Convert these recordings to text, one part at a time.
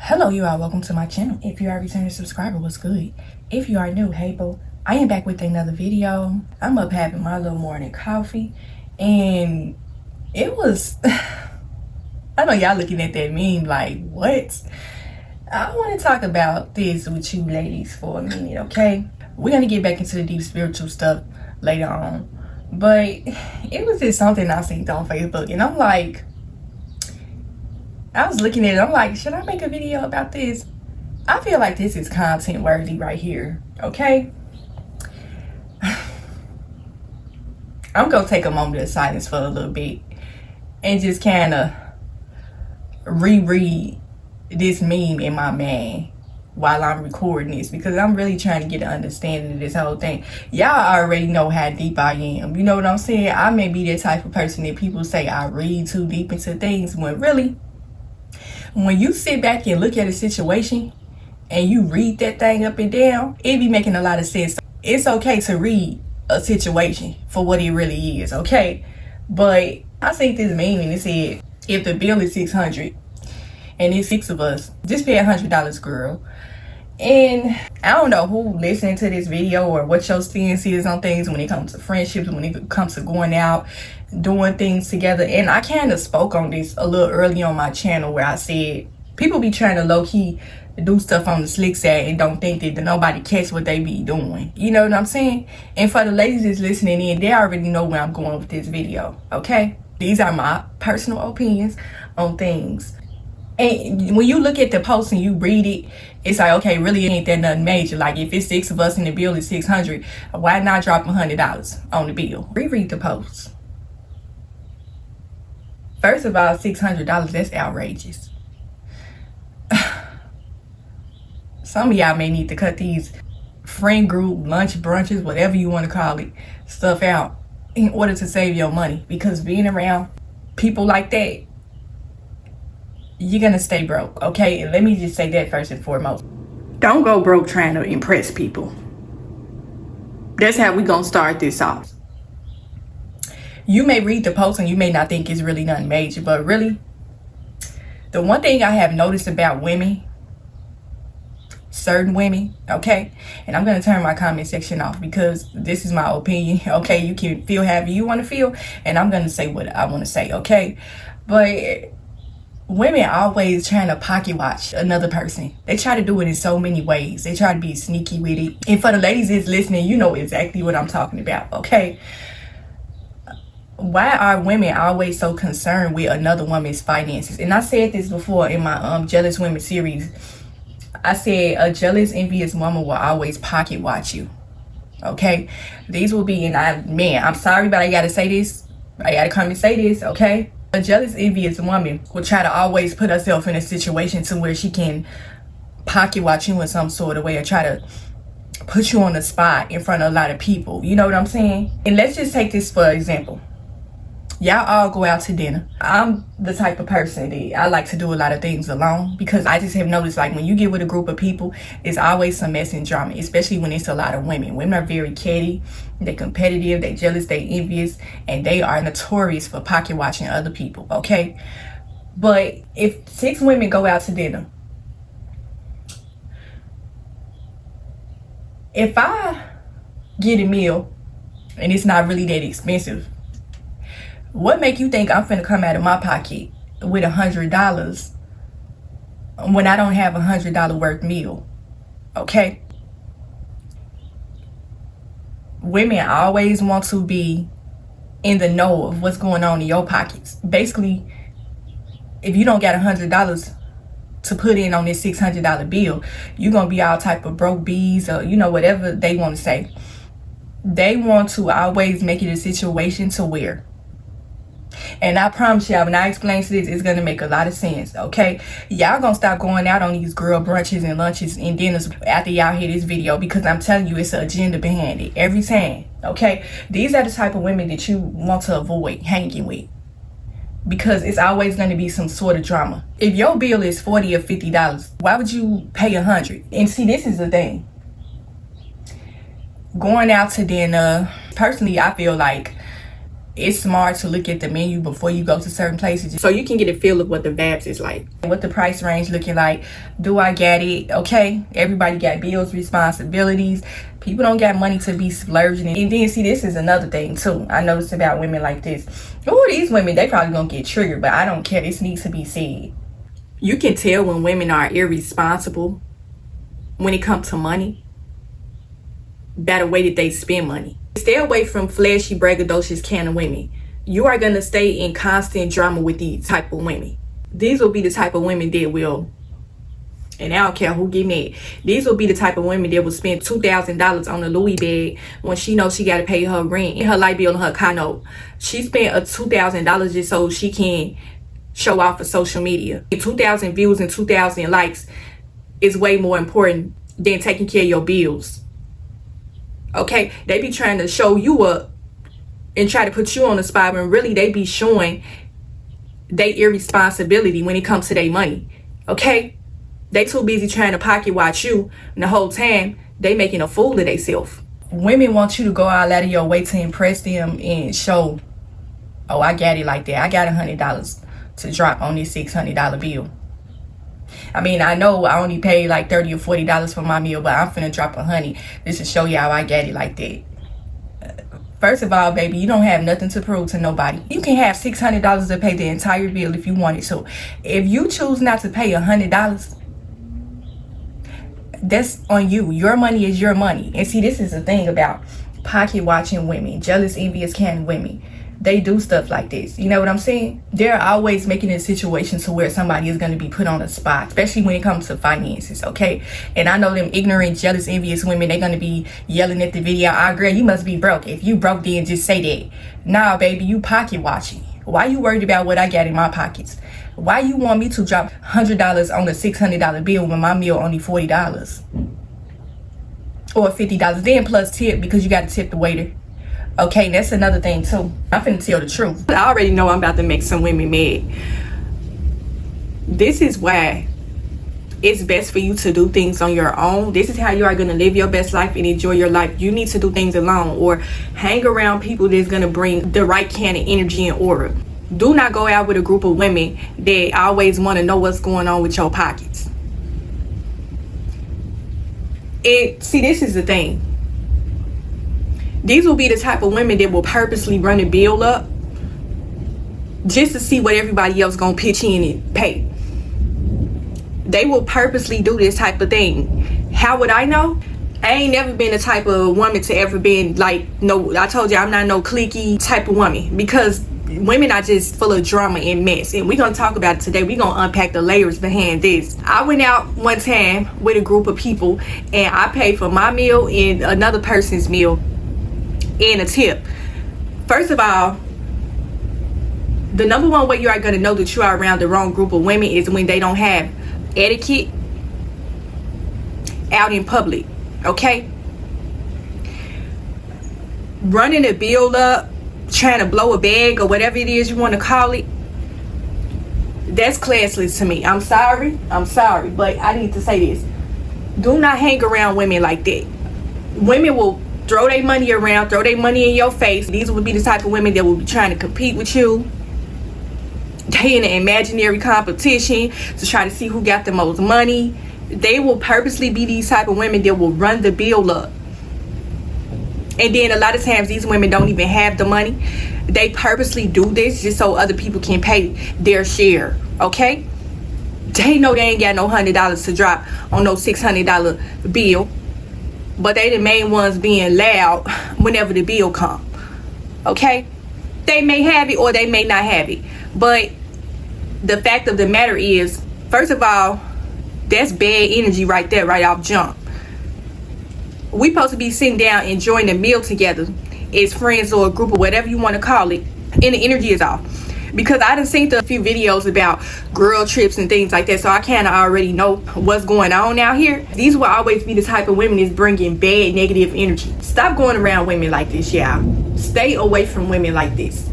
Hello, you all. Welcome to my channel. If you are a returning subscriber, what's good? If you are new, hey boo, I am back with another video. I'm up having my little morning coffee, and it was I know y'all looking at that meme like, what? I want to talk about this with you ladies for a minute, okay? We're gonna get back into the deep spiritual stuff later on, but it was just something I seen on Facebook, and I'm like, I was looking at it, I'm like, should I make a video about this? I feel like this is content worthy right here, okay? I'm gonna take a moment of silence for a little bit and just kind of reread this meme in my mind while I'm recording this, because I'm really trying to get an understanding of this whole thing. Y'all already know how deep I am, you know what I'm saying? I may be that type of person that people say I read too deep into things, when really, when you sit back and look at a situation and you read that thing up and down, it be making a lot of sense. It's okay to read a situation for what it really is, okay? But I seen this meme and it said, if the bill is $600 and it's 6 of us, just pay $100, girl. And I don't know who listening to this video or what your stance is on things when it comes to friendships, when it comes to going out, doing things together. And I kind of spoke on this a little early on my channel, where I said people be trying to low-key do stuff on the slick side and don't think that nobody catch what they be doing. You know what I'm saying? And for the ladies that's listening in, they already know where I'm going with this video, okay? These are my personal opinions on things. And when you look at the post and you read it, it's like, okay, really ain't that nothing major. Like, if it's 6 of us and the bill is $600, why not drop $100 on the bill? Reread the post. First of all, $600, that's outrageous. Some of y'all may need to cut these friend group, lunch, brunches, whatever you want to call it, stuff out in order to save your money. Because being around people like that, you're gonna stay broke, okay? And let me just say that first and foremost. Don't go broke trying to impress people. That's how we gonna start this off. You may read the post and you may not think it's really nothing major, but really, the one thing I have noticed about women, certain women, okay, and I'm gonna turn my comment section off because this is my opinion, okay? You can feel however you want to feel, and I'm gonna say what I want to say, okay? But women always trying to pocket watch another person. They try to do it in so many ways. They try to be sneaky with it. And for the ladies that's listening, you know exactly what I'm talking about, okay? Why are women always so concerned with another woman's finances? And I said this before in my Jealous Women series. I said a jealous, envious woman will always pocket watch you, okay? These will be, and I'm sorry, but I gotta say this. I gotta come and say this, okay? A jealous, envious woman will try to always put herself in a situation to where she can pocket watch you in some sort of way, or try to put you on the spot in front of a lot of people. You know what I'm saying? And let's just take this for example. Y'all all go out to dinner. I'm the type of person that I like to do a lot of things alone, because I just have noticed, like, when you get with a group of people, it's always some mess and drama, especially when it's a lot of women. Women are very catty, they're competitive, they're jealous, they're envious, and they are notorious for pocket watching other people, okay? But if 6 women go out to dinner, if I get a meal and it's not really that expensive, what make you think I'm finna come out of my pocket with $100 when I don't have $100 worth meal, okay? Women always want to be in the know of what's going on in your pockets. Basically, if you don't got $100 to put in on this $600 bill, you're gonna be all type of broke bees, or, you know, whatever they want to say. They want to always make it a situation to where, and I promise y'all, when I explain to this, it's gonna make a lot of sense, okay? Y'all gonna stop going out on these girl brunches and lunches and dinners after y'all hear this video, because I'm telling you, it's an agenda behind it every time, okay? These are the type of women that you want to avoid hanging with, because it's always going to be some sort of drama. If your bill is $40 or $50, why would you pay $100? And see, this is the thing. Going out to dinner, personally, I feel like it's smart to look at the menu before you go to certain places so you can get a feel of what the vibes is like, what the price range looking like. Do I get it? Okay, everybody got bills, responsibilities. People don't got money to be splurging. And then see, this is another thing too I noticed about women like this. Oh, these women, they probably gonna get triggered, but I don't care. This needs to be said. You can tell when women are irresponsible when it comes to money by the way that they spend money. Stay away from flashy, braggadocious kind of women. You are going to stay in constant drama with these type of women. These will be the type of women that will, and I don't care who get mad, these will be the type of women that will spend $2,000 on a Louis bag when she knows she got to pay her rent, her light bill, and her car note. She spent a $2,000 just so she can show off for social media. 2,000 views and 2,000 likes is way more important than taking care of your bills. Okay, they be trying to show you up and try to put you on the spot when really they be showing they irresponsibility when it comes to their money. Okay, they too busy trying to pocket watch you, and the whole time they making a fool of themselves. Women want you to go all out of your way to impress them and show, oh, I got it like that. I got $100 to drop on this $600 bill. I mean, I know I only paid like $30 or $40 for my meal, but I'm finna drop $100 just to show y'all I got it like that. First of all, baby, you don't have nothing to prove to nobody. You can have $600 to pay the entire bill if you wanted to. If you choose not to pay $100, that's on you. Your money is your money. And see, this is the thing about pocket watching women, jealous, envious kind of women. They do stuff like this. You know what I'm saying? They're always making a situation to where somebody is going to be put on the spot, especially when it comes to finances, okay? And I know them ignorant, jealous, envious women, they're going to be yelling at the video, "Ah, girl, you must be broke. If you broke, then just say that." Nah, baby, you pocket watching. Why you worried about what I got in my pockets? Why you want me to drop $100 on a $600 bill when my meal only $40? Or $50, then plus tip because you got to tip the waiter. Okay, that's another thing too. I'm finna tell the truth. I already know I'm about to make some women mad. This is why it's best for you to do things on your own. This is how you are going to live your best life and enjoy your life. You need to do things alone or hang around people that's going to bring the right kind of energy and aura. Do not go out with a group of women that always want to know what's going on with your pockets. And see, this is the thing. These will be the type of women that will purposely run a bill up just to see what everybody else gonna pitch in and pay. They will purposely do this type of thing. How would I know? I ain't never been the type of woman to ever been like, no, I told you I'm not no cliquey type of woman, because women are just full of drama and mess, and we're gonna talk about it today. We're gonna unpack the layers behind this. I went out one time with a group of people and I paid for my meal and another person's meal and a tip. First of all, the number one way you are going to know that you are around the wrong group of women is when they don't have etiquette out in public. Okay, running a bill up, trying to blow a bag or whatever it is you want to call it, that's classless to me. I'm sorry, but I need to say this. Do not hang around women like that. Women will throw their money around, throw their money in your face. These would be the type of women that will be trying to compete with you. They in an imaginary competition to try to see who got the most money. They will purposely be these type of women that will run the bill up. And then a lot of times these women don't even have the money. They purposely do this just so other people can pay their share, okay? They know they ain't got no $100 to drop on no $600 bill. But they the main ones being loud whenever the bill come. Okay? They may have it or they may not have it. But the fact of the matter is, first of all, that's bad energy right there, right off jump. We supposed to be sitting down enjoying the meal together as friends or a group or whatever you want to call it, and the energy is off. Because I done seen a few videos about girl trips and things like that, so I kind of already know what's going on out here. These will always be the type of women that's bringing bad, negative energy. Stop going around women like this, y'all. Stay away from women like this.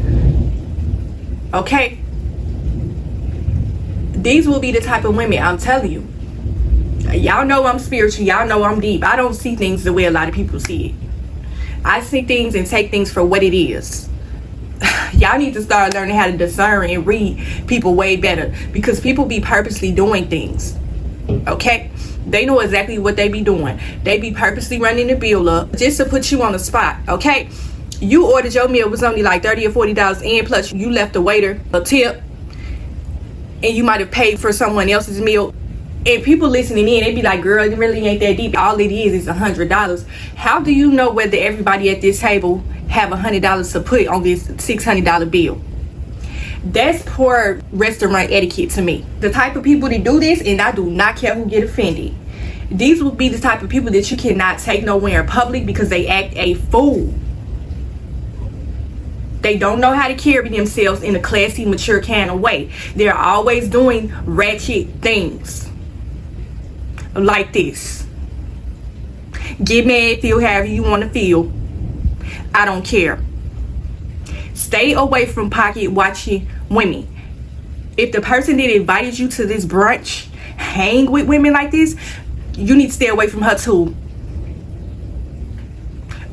Okay? These will be the type of women, I'm telling you. Y'all know I'm spiritual. Y'all know I'm deep. I don't see things the way a lot of people see it. I see things and take things for what it is. Y'all need to start learning how to discern and read people way better, because people be purposely doing things. Okay, they know exactly what they be doing. They be purposely running the bill up just to put you on the spot. Okay, you ordered your meal, was only like $30 or $40 in, plus you left the waiter a tip, and you might have paid for someone else's meal. And people listening in, they be like, girl, it really ain't that deep. All it is $100. How do you know whether everybody at this table have $100 to put on this $600 bill? That's poor restaurant etiquette to me. The type of people that do this, and I do not care who get offended, these will be the type of people that you cannot take nowhere in public because they act a fool. They don't know how to carry themselves in a classy, mature kind of way. They're always doing ratchet things like this. Get mad, feel however you want to feel. I don't care. Stay away from pocket watching women. If the person that invited you to this brunch hang with women like this, you need to stay away from her too.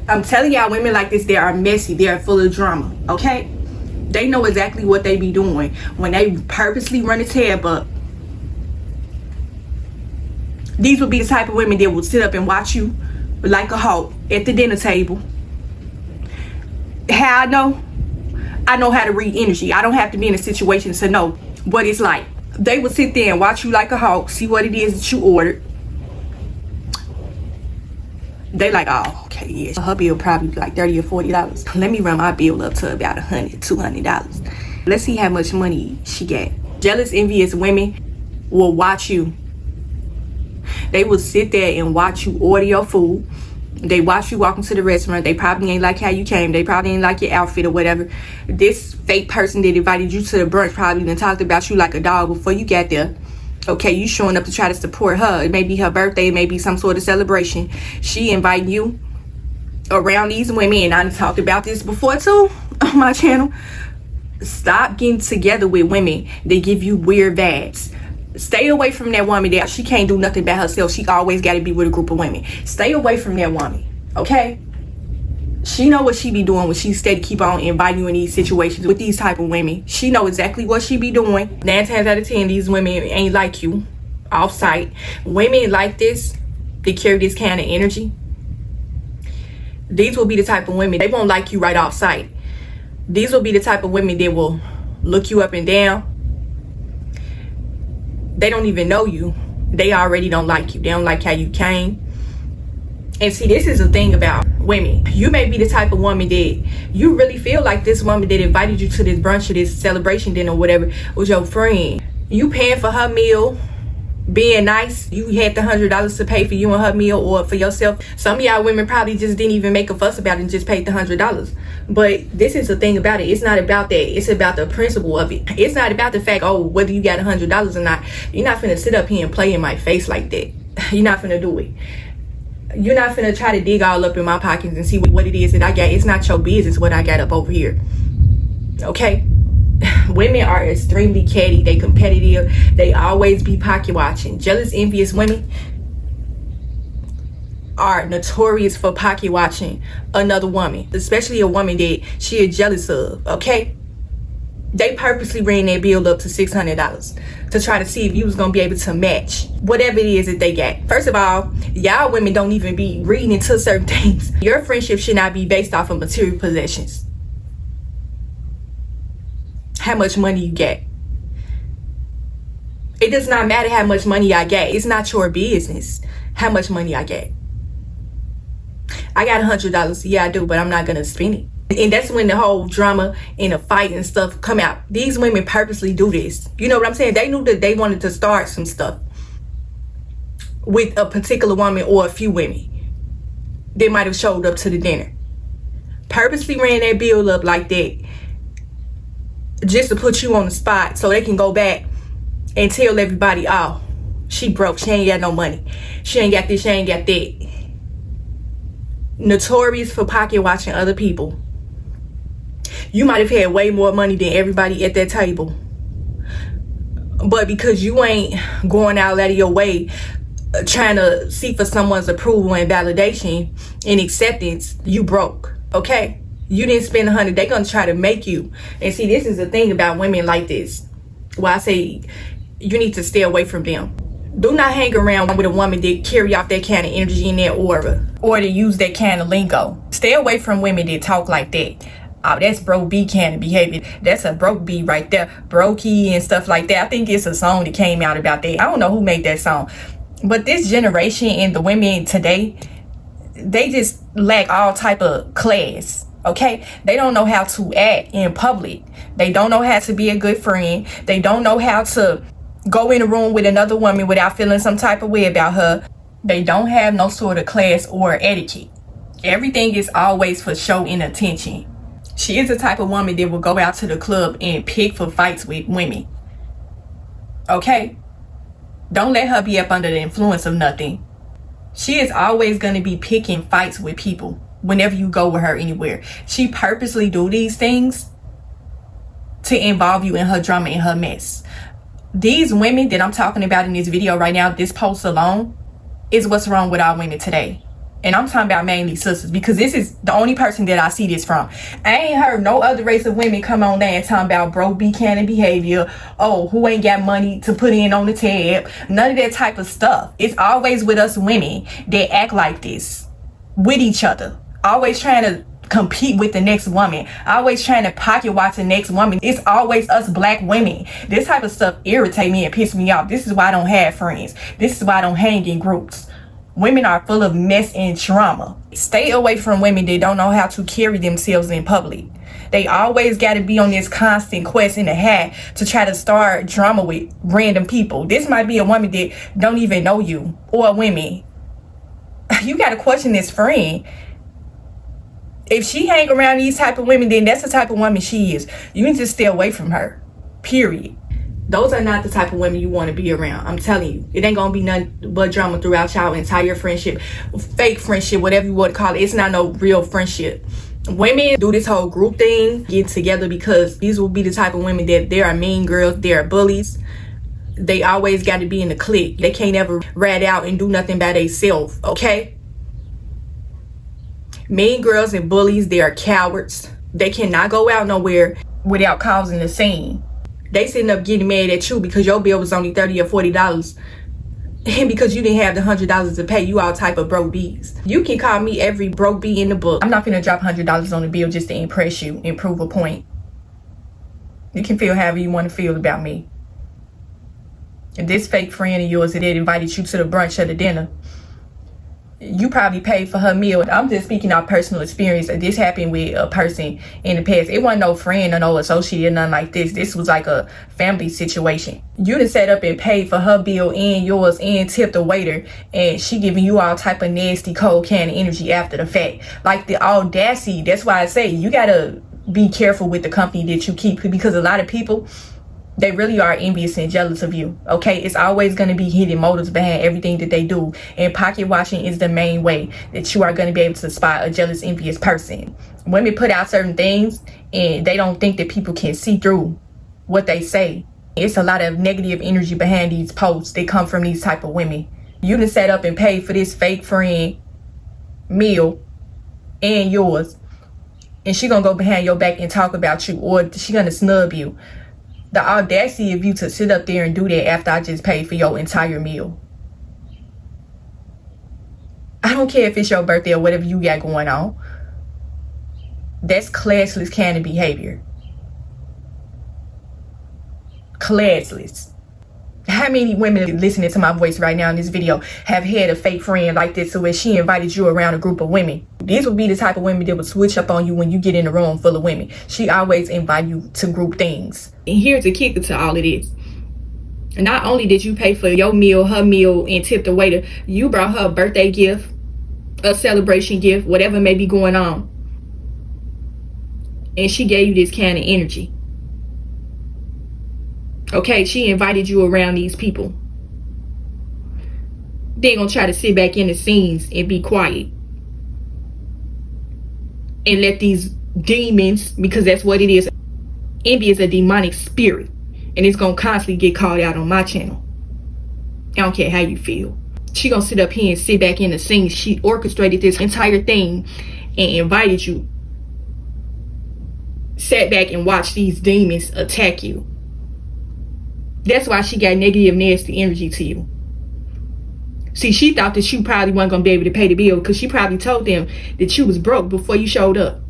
I'm telling y'all, women like this, they are messy. They are full of drama. Okay? They know exactly what they be doing when they purposely run the tab up. These would be the type of women that will sit up and watch you like a hawk at the dinner table. How I know? I know how to read energy. I don't have to be in a situation to know what it's like. They will sit there and watch you like a hawk, see what it is that you ordered. They like, oh, okay, yeah. Her bill probably like $30 or $40. Let me run my bill up to about $100, $200. Let's see how much money she got. Jealous, envious women will watch you. They will sit there and watch you order your food. They watch you walk into the restaurant. They probably ain't like how you came. They probably ain't like your outfit or whatever. This fake person that invited you to the brunch probably done talked about you like a dog before you got there. Okay, you showing up to try to support her. It may be her birthday. It may be some sort of celebration. She inviting you around these women. And I talked about this before too on my channel. Stop getting together with women. They give you weird vibes. Stay away from that woman that she can't do nothing by herself. She always got to be with a group of women. Stay away from that woman, okay? She know what she be doing when she steady keep on inviting you in these situations with these type of women. She know exactly what she be doing. 9 times out of 10, these women ain't like you off site. Women like this, they carry this kind of energy. These will be the type of women, they won't like you right off site. These will be the type of women that will look you up and down. They don't even know you. They already don't like you. They don't like how you came. And see, this is the thing about women. You may be the type of woman that you really feel like this woman that invited you to this brunch or this celebration dinner or whatever was your friend. You paying for her meal, being nice. You had the $100 to pay for you and her meal or for yourself. Some of y'all women probably just didn't even make a fuss about it and just paid the $100. But this is the thing about it. It's not about that. It's about the principle of it. It's not about the fact, oh, whether you got $100 or not. You're not finna sit up here and play in my face like that. You're not finna do it. You're not finna try to dig all up in my pockets and see what it is that I got. It's not your business what I got up over here. Okay? Women are extremely catty. They competitive. They always be pocket watching. Jealous, envious women are notorious for pocket watching another woman, especially a woman that she is jealous of. Okay, they purposely ran that bill up to $600 to try to see if you was gonna be able to match whatever it is that they got. First of all, y'all women don't even be reading into certain things. Your friendship should not be based off of material possessions. How much money you get. It does not matter how much money I get. It's not your business how much money I get. I got $100. Yeah, I do, but I'm not gonna spend it. And that's when the whole drama and the fight and stuff come out. These women purposely do this. You know what I'm saying? They knew that they wanted to start some stuff with a particular woman or a few women that might have showed up to the dinner. Purposely ran that bill up like that just to put you on the spot so they can go back and tell everybody, oh, she broke. She ain't got no money. She ain't got this. She ain't got that. Notorious for pocket watching other people. You might have had way more money than everybody at that table, but because you ain't going out of your way trying to seek for someone's approval and validation and acceptance, you broke. Okay, You didn't spend 100, they gonna try to make you. And see, this is the thing about women like this. Well, I say you need to stay away from them. Do not hang around with a woman that carry off that kind of energy in their aura, or to use that kind of lingo. Stay away from women that talk like that. Oh, that's broke B kind of behavior. That's a broke B right there. Brokey and stuff like that. I think it's a song that came out about that. I don't know who made that song. But this generation and the women today, they just lack all type of class. Okay? They don't know how to act in public. They don't know how to be a good friend. They don't know how to go in a room with another woman without feeling some type of way about her. They don't have no sort of class or etiquette. Everything is always for show and attention. She is the type of woman that will go out to the club and pick for fights with women. Okay? Don't let her be up under the influence of nothing. She is always going to be picking fights with people whenever you go with her anywhere. She purposely do these things to involve you in her drama and her mess. These women that I'm talking about in this video right now, this post alone, is what's wrong with our women today. And I'm talking about mainly sisters, because this is the only person that I see this from. I ain't heard no other race of women come on there and talking about broke B cannon behavior. Oh, who ain't got money to put in on the tab. None of that type of stuff. It's always with us women that act like this with each other. Always trying to compete with the next woman. Always trying to pocket watch the next woman. It's always us black women. This type of stuff irritate me and piss me off. This is why I don't have friends. This is why I don't hang in groups. Women are full of mess and trauma. Stay away from women that don't know how to carry themselves in public. They always got to be on this constant quest in the hat to try to start drama with random people. This might be a woman that don't even know you, or women. You got to question this friend. If she hang around these type of women, then that's the type of woman she is. You need to stay away from her. Period. Those are not the type of women you want to be around. I'm telling you. It ain't going to be nothing but drama throughout y'all entire friendship. Fake friendship, whatever you want to call it. It's not no real friendship. Women do this whole group thing, get together, because these will be the type of women that they are mean girls. They are bullies. They always got to be in the clique. They can't ever rat out and do nothing by themselves. Okay? Mean girls and bullies, they are cowards. They cannot go out nowhere without causing a scene. They sitting up getting mad at you because your bill was only $30 or $40. And because you didn't have the $100 to pay, you all type of broke bees. You can call me every broke bee in the book. I'm not finna drop $100 on the bill just to impress you and prove a point. You can feel however you want to feel about me. And this fake friend of yours that invited you to the brunch or the dinner, you probably paid for her meal. I'm just speaking out personal experience. This happened with a person in the past. It wasn't no friend or no associate or nothing like this. This was like a family situation. You done set up and paid for her bill and yours and tipped the waiter, and she giving you all type of nasty cold can of energy after the fact. Like the audacity. That's why I say you gotta be careful with the company that you keep, because a lot of people, they really are envious and jealous of you. Okay, it's always going to be hidden motives behind everything that they do, and pocket watching is the main way that you are going to be able to spot a jealous, envious person. Women put out certain things and they don't think that people can see through what they say. It's a lot of negative energy behind these posts that come from these type of women. You done set up and paid for this fake friend meal and yours, and she gonna go behind your back and talk about you, or she gonna snub you. The audacity of you to sit up there and do that after I just paid for your entire meal. I don't care if it's your birthday or whatever you got going on. That's classless kind of behavior. Classless. How many women listening to my voice right now in this video have had a fake friend like this, so where she invited you around a group of women? These would be the type of women that would switch up on you when you get in a room full of women. She always invite you to group things. And here's the kicker to all of this. Not only did you pay for your meal, her meal, and tip the waiter, you brought her a birthday gift, a celebration gift, whatever may be going on. And she gave you this kind of energy. Okay, she invited you around these people. They're gonna try to sit back in the scenes and be quiet. And let these demons, because that's what it is. Envy is a demonic spirit. And it's gonna constantly get called out on my channel. I don't care how you feel. She gonna sit up here and sit back in the scenes. She orchestrated this entire thing and invited you sat back and watched these demons attack you. That's why she got negative, nasty energy to you. See, she thought that you probably weren't going to be able to pay the bill because she probably told them that you was broke before you showed up.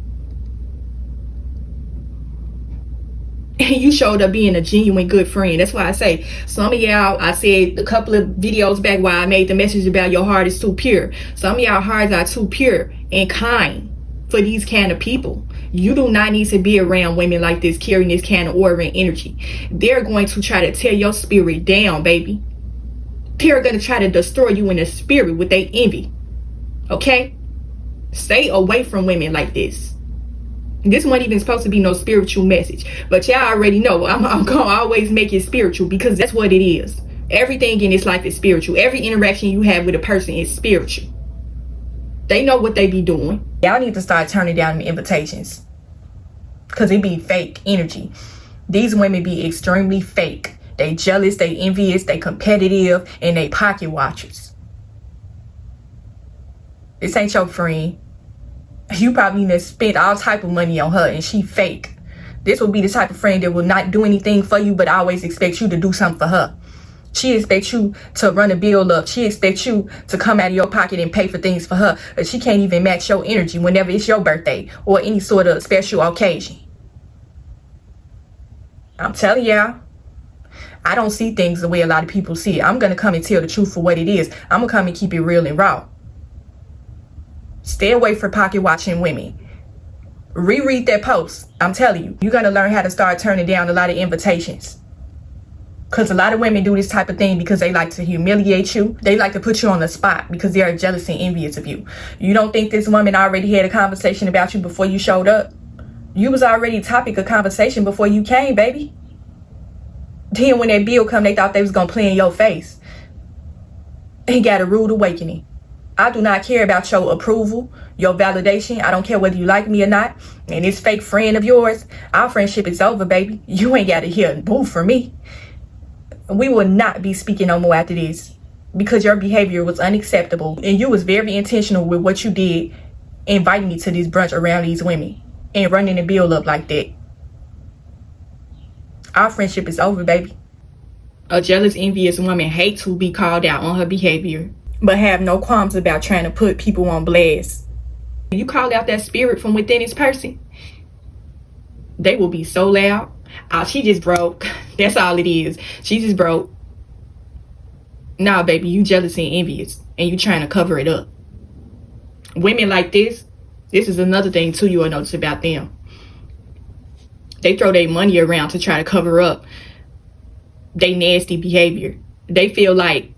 And you showed up being a genuine good friend. That's why I say, some of y'all, I said a couple of videos back why I made the message about your heart is too pure. Some of y'all hearts are too pure and kind for these kind of people. You do not need to be around women like this, carrying this kind of aura and energy. They're going to try to tear your spirit down, baby. They're going to try to destroy you in the spirit with their envy. Okay? Stay away from women like this. This wasn't even supposed to be no spiritual message. But y'all already know I'm going to always make it spiritual because that's what it is. Everything in this life is spiritual. Every interaction you have with a person is spiritual. They know what they be doing. Y'all need to start turning down the invitations. Because it be fake energy. These women be extremely fake. They jealous, they envious, they competitive, and they pocket watchers. This ain't your friend. You probably done spent all type of money on her and she fake. This will be the type of friend that will not do anything for you but always expect you to do something for her. She expects you to run a bill up. She expects you to come out of your pocket and pay for things for her. But she can't even match your energy whenever it's your birthday or any sort of special occasion. I'm telling y'all, I don't see things the way a lot of people see it. I'm going to come and tell the truth for what it is. I'm going to come and keep it real and raw. Stay away from pocket watching women. Reread that post. I'm telling you, you're going to learn how to start turning down a lot of invitations. Because a lot of women do this type of thing because they like to humiliate you. They like to put you on the spot because they are jealous and envious of you. You don't think this woman already had a conversation about you before you showed up? You was already topic of conversation before you came, baby. Then when that bill come, they thought they was going to play in your face. He got a rude awakening. I do not care about your approval, your validation. I don't care whether you like me or not. And this fake friend of yours, our friendship is over, baby. You ain't got to hear a boo for me. We will not be speaking no more after this because your behavior was unacceptable and you was very intentional with what you did, inviting me to this brunch around these women and running the bill up like that. Our friendship is over, baby. A jealous, envious woman hates to be called out on her behavior, but have no qualms about trying to put people on blast. You call out that spirit from within this person, they will be so loud. Oh, she just broke. That's all it is. She just broke. Nah, baby, you jealous and envious, and you trying to cover it up. Women like this is another thing too you'll notice about them. They throw their money around to try to cover up their nasty behavior. They feel like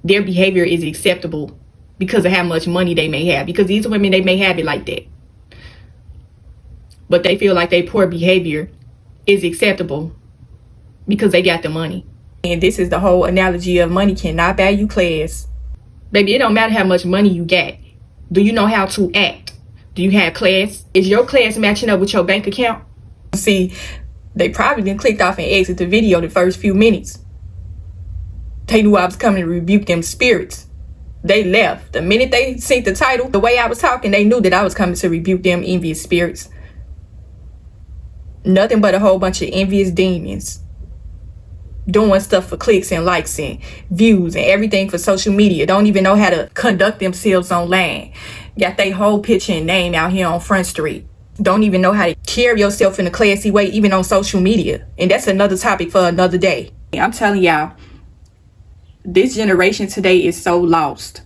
their behavior is acceptable because of how much money they may have. Because these women, they may have it like that. But they feel like their poor behavior is acceptable because they got the money. And this is the whole analogy of money cannot buy you class. Baby, it don't matter how much money you got. Do you know how to act? Do you have class? Is your class matching up with your bank account? See, they probably didn't click off and exit the video the first few minutes. They knew I was coming to rebuke them spirits. They left. The minute they seen the title, the way I was talking, they knew that I was coming to rebuke them envious spirits. Nothing but a whole bunch of envious demons. Doing stuff for clicks and likes and views and everything for social media. Don't even know how to conduct themselves online. Got their whole picture and name out here on Front Street. Don't even know how to carry yourself in a classy way, even on social media. And that's another topic for another day. I'm telling y'all, this generation today is so lost.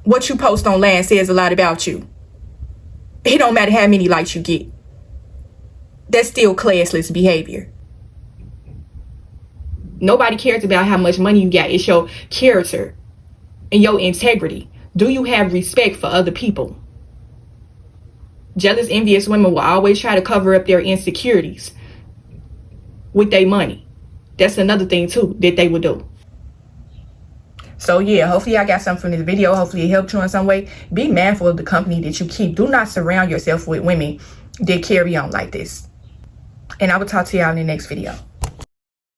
What you post online says a lot about you. It don't matter how many likes you get. That's still classless behavior. Nobody cares about how much money you got. It's your character and your integrity. Do you have respect for other people? Jealous, envious women will always try to cover up their insecurities with their money. That's another thing too that they will do. So yeah, hopefully I got something from this video. Hopefully it helped you in some way. Be mindful of the company that you keep. Do not surround yourself with women that carry on like this. And I will talk to y'all in the next video.